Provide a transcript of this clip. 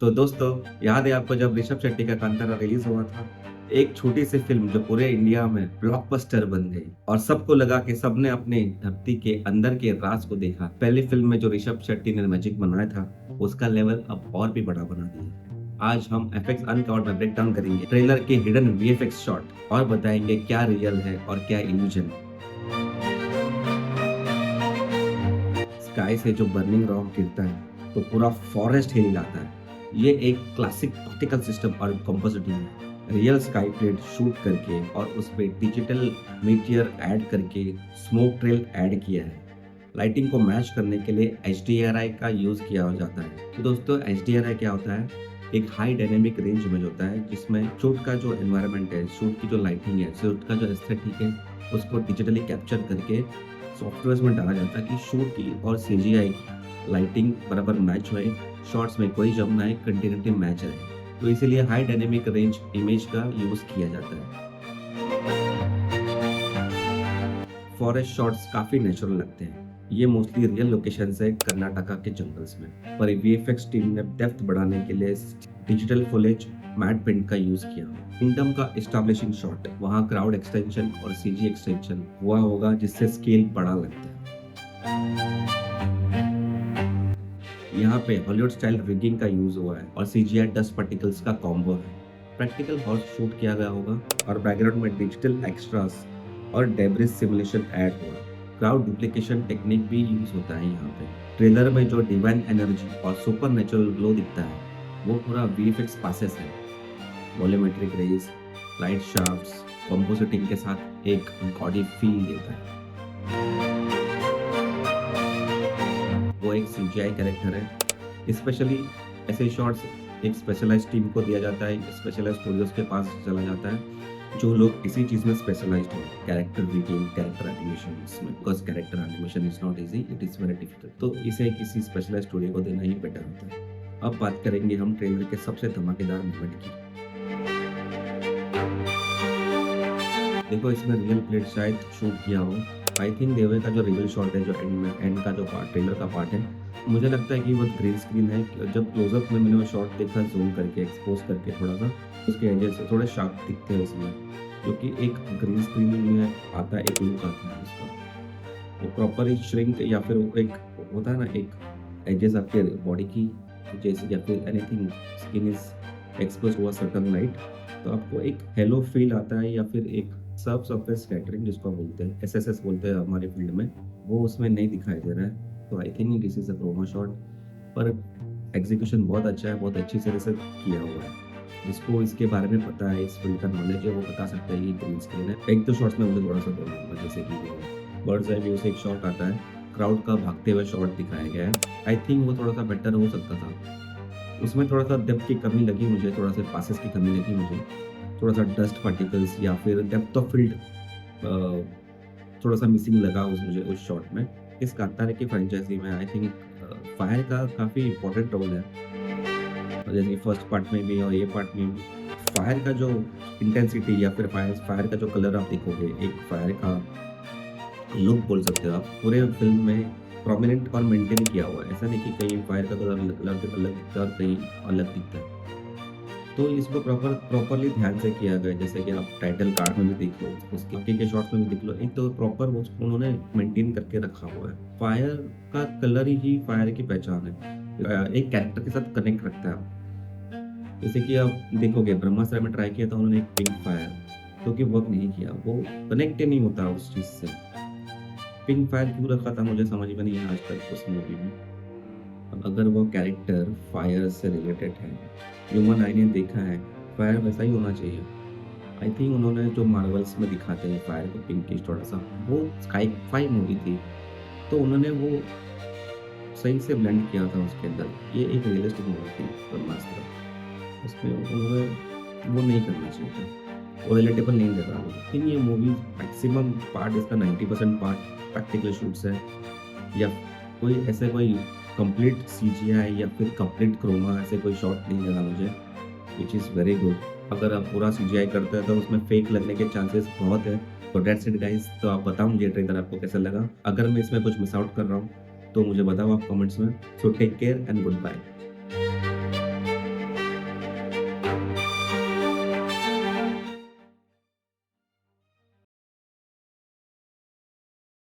तो दोस्तों, याद है आपको जब ऋषभ शेट्टी का कांतारा रिलीज हुआ था? एक छोटी सी फिल्म जो पूरे इंडिया में ब्लॉकबस्टर बन गई और सबको लगा कि सबने अपने धरती के अंदर के राज को देखा। पहली फिल्म में जो ऋषभ शेट्टी ने मैजिक बनाया था, उसका लेवल अब और भी बड़ा बना दिया। आज हम एफएक्स अनकवर्ड में ब्रेक डाउन करेंगे ट्रेलर के हिडन वीएफएक्स शॉट और बताएंगे क्या रियल है और क्या इल्यूजन। स्काई से जो बर्निंग रॉक गिरता है तो पूरा फॉरेस्ट हिल जाता है। ये एक क्लासिक पार्टिकल सिस्टम और कंपोजिटिंग है। रियल स्काई प्लेट शूट करके और उस पे डिजिटल मीटियर ऐड करके स्मोक ट्रेल ऐड किया है। लाइटिंग को मैच करने के लिए HDRI का यूज किया जाता है। तो दोस्तों, HDRI क्या होता है? एक हाई डायनेमिक रेंज इमेज होता है जिसमें शूट का जो एनवायरनमेंट है, शूट की जो लाइटिंग है, शूट का जो एस्थेटिक है, उसको डिजिटली कैप्चर करके सॉफ्टवेयर में डाला जाता है कि शूट की और CGI की लाइटिंग बराबर मैच होए, शॉट्स में कोई जम ना आए, कंटिन्यूटी मैच रहे। तो इसीलिए हाई डायनेमिक रेंज इमेज का यूज किया जाता है। फॉरेस्ट शॉट्स काफी नेचुरल लगते हैं। ये मोस्टली रियल लोकेशन है कर्नाटका के जंगल्स में। पर VFX टीम ने डेप्थ बढ़ाने के लिए डिजिटल फुटेज मैट पेंट का यूज किया। किंगडम का एस्टैब्लिशिंग शॉट, वहाँ क्राउड एक्सटेंशन और CG एक्सटेंशन हुआ होगा जिससे स्केल बड़ा लगता है। यहाँ पे हॉलीवुड स्टाइल रिगिंग का यूज हुआ है और CGI डस्ट पार्टिकल्स का कॉम्बो है। प्रैक्टिकल हॉर्स शूट किया गया होगा और बैकग्राउंड में डिजिटल एक्स्ट्रास और डेब्रिस सिमुलेशन ऐड हुआ। क्राउड डुप्लीकेशन टेक्निक भी यूज होता है यहाँ पे। ट्रेलर में जो डिवाइन एनर्जी और सुपर नेचुरल ग्लो दिखता है वो पूरा VFX पासेस है। Volumetric rays, light shafts, compositing के साथ एक गॉडी फील देता है। वो एक CGI कैरेक्टर है। स्पेशली ऐसे शॉट्स एक स्पेशलाइज्ड टीम को दिया जाता है, स्पेशलाइज्ड स्टूडियोज के पास चला जाता है जो लोग इसी चीज में स्पेशलाइज्ड हो, कैरेक्टर रिटेल, कैरेक्टर एनिमेशन में। Because character animation is not easy, it is very difficult. तो इसे किसी स्पेशलाइज्ड स्टूडियो को देना ही बेटर होता है। अब बात करेंगे हम ट्रेलर के सबसे धमाकेदार मोमेंट की। देखो, इसमें रियल प्लेट शायद शूट किया हो। आई थिंक देवे का जो रियल शॉट है, जो एंड का जो पार्ट, ट्रेलर का पार्ट है, मुझे लगता है कि वो ग्रीन स्क्रीन है। जब क्लोजअप में मैंने वो शॉट देखा, जूम करके एक्सपोज करके थोड़ा सा, उसके एजेस थोड़े शार्प दिखते हैं उसमें, जो कि एक ग्रीन स्क्रीन में आता है, एक लुक आता है उसका। वो प्रॉपर श्रिंक या फिर वो एक होता है ना, एक एजेस आपके बॉडी की जैसे, या फिर एनीथिंग स्किन इज एक्सपोज हुआ सर्टन लाइट, तो आपको एक हेलो फील आता है। या फिर एक सब सरफेस स्कैटरिंग जिसको बोलते हैं, SSS बोलते हैं हमारे फील्ड में, वो उसमें नहीं दिखाई दे रहा है। तो I think this is a promo shot, पर एग्जीक्यूशन बहुत अच्छा है, बहुत अच्छी तरह से किया हुआ है। जिसको इसके बारे में पता है, इस फील्ड का नॉलेज है, वो बता सकता है ये ग्रीन स्क्रीन है। एक दो शॉट्स में मुझे थोड़ा सा प्रॉब्लम हुआ, जैसे कि बर्ड्स आई व्यू से एक शॉट आता है, क्राउड का भागते हुए शॉट दिखाया गया है। आई थिंक वो थोड़ा सा बेटर हो सकता था। उसमें थोड़ा सा डेप्थ की कमी लगी मुझे, थोड़ा सा पासेस की कमी लगी मुझे, थोड़ा सा डस्ट पार्टिकल्स या फिर डेप्थ ऑफ फील्ड थोड़ा सा मिसिंग लगा मुझे उस शॉट में। इस कांतारा की फ्रेंचाइजी में आई थिंक फायर का काफ़ी इंपॉर्टेंट रोल है। जैसे कि फर्स्ट पार्ट में भी और ये पार्ट में भी फायर का जो इंटेंसिटी या फिर फायर का जो कलर आप देखोगे, एक फायर का लुक बोल सकते हो आप, पूरे फिल्म में प्रोमिनेंट और मेंटेन किया हुआ है। ऐसा नहीं कि कहीं फायर का कलर अलग दिखता है और कहीं अलग दिखता है। तो इसको प्रॉपरली ध्यान से किया गया, जैसे कि आप टाइटल कार्ड में भी देख लो, उसके आगे के शॉट्स में भी देख लो, एक तो प्रॉपर उन्होंने मेंटेन करके रखा हुआ है। फायर का कलर ही फायर की पहचान है, एक कैरेक्टर के साथ कनेक्ट रखता है। जैसे कि आप देखोगे ब्रह्मास्त्र में ट्राई किया था उन्होंने एक पिंक फायर, जो कि वर्क नहीं किया, वो कनेक्ट ही नहीं होता उस चीज से। पिंक फायर क्यों रखा था मुझे समझ में नहीं है आज तक उस मूवी में। अगर वो कैरेक्टर फायर से रिलेटेड है, ह्यूमन आई ने देखा है, फायर वैसा ही होना चाहिए। आई थिंक उन्होंने जो मार्वल्स में दिखाते हैं फायर को पिंकिश थोड़ा सा, वो स्काई फाई मूवी थी, तो उन्होंने वो सही से ब्लेंड किया था उसके अंदर। ये एक रियलिस्टिक मूवी थी ब्रह्मास्त्र, उसमें उन्होंने वो नहीं करना चाहिए था, वो रिलेटेबल नहीं लगा। लेकिन ये मूवी मैक्सिमम पार्ट, इसका 90% पार्ट प्रैक्टिकल शूट्स है, या कोई ऐसे कोई कंप्लीट CGI या फिर कंप्लीट क्रोमा, ऐसे कोई शॉट नहीं लगा मुझे, विच इज़ वेरी गुड। अगर आप पूरा CGI करते हैं तो उसमें फेक लगने के चांसेस बहुत है। तो दैट्स इट गाइस, तो आप बताओ मुझे ट्रेलर आपको कैसा लगा। अगर मैं इसमें कुछ मिस आउट कर रहा हूँ तो मुझे बताओ आप कमेंट्स में। So take care and good bye.